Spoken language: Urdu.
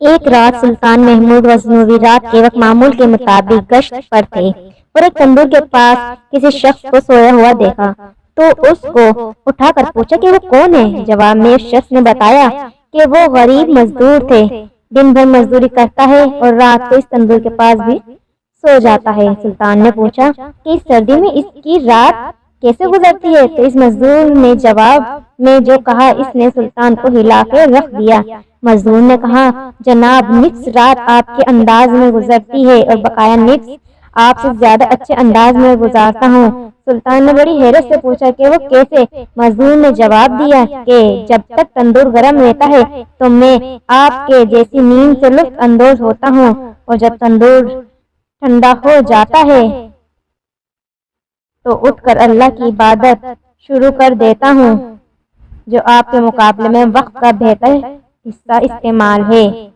ایک رات سلطان محمود غزنوی رات کے وقت معمول کے مطابق گشت پر تھے اور ایک تندور کے پاس کسی شخص کو سویا ہوا دیکھا تو اس کو اٹھا کر پوچھا کہ وہ کون ہے۔ جواب میں اس شخص نے بتایا کہ وہ غریب مزدور تھے، دن بھر مزدوری کرتا ہے اور رات کو اس تندور کے پاس بھی سو جاتا ہے۔ سلطان نے پوچھا کہ اس سردی میں اس کی رات کیسے گزرتی ہے تو اس مزدور نے جواب میں جو کہا اس نے سلطان کو ہلا کے رکھ دیا۔ مزدور نے کہا جناب نصف رات آپ کے انداز میں گزرتی ہے اور بقایا نصف آپ سے زیادہ اچھے انداز میں گزارتا ہوں۔ سلطان نے بڑی حیرت سے پوچھا کہ وہ کیسے؟ مزدور نے جواب دیا کہ جب تک تندور گرم رہتا ہے تو میں آپ کے جیسی نیند سے لطف اندوز ہوتا ہوں اور جب تندور ٹھنڈا ہو جاتا ہے تو اٹھ کر اللہ کی عبادت شروع کر دیتا ہوں، جو آپ کے مقابلے میں وقت کا بہتر حصہ استعمال ہے۔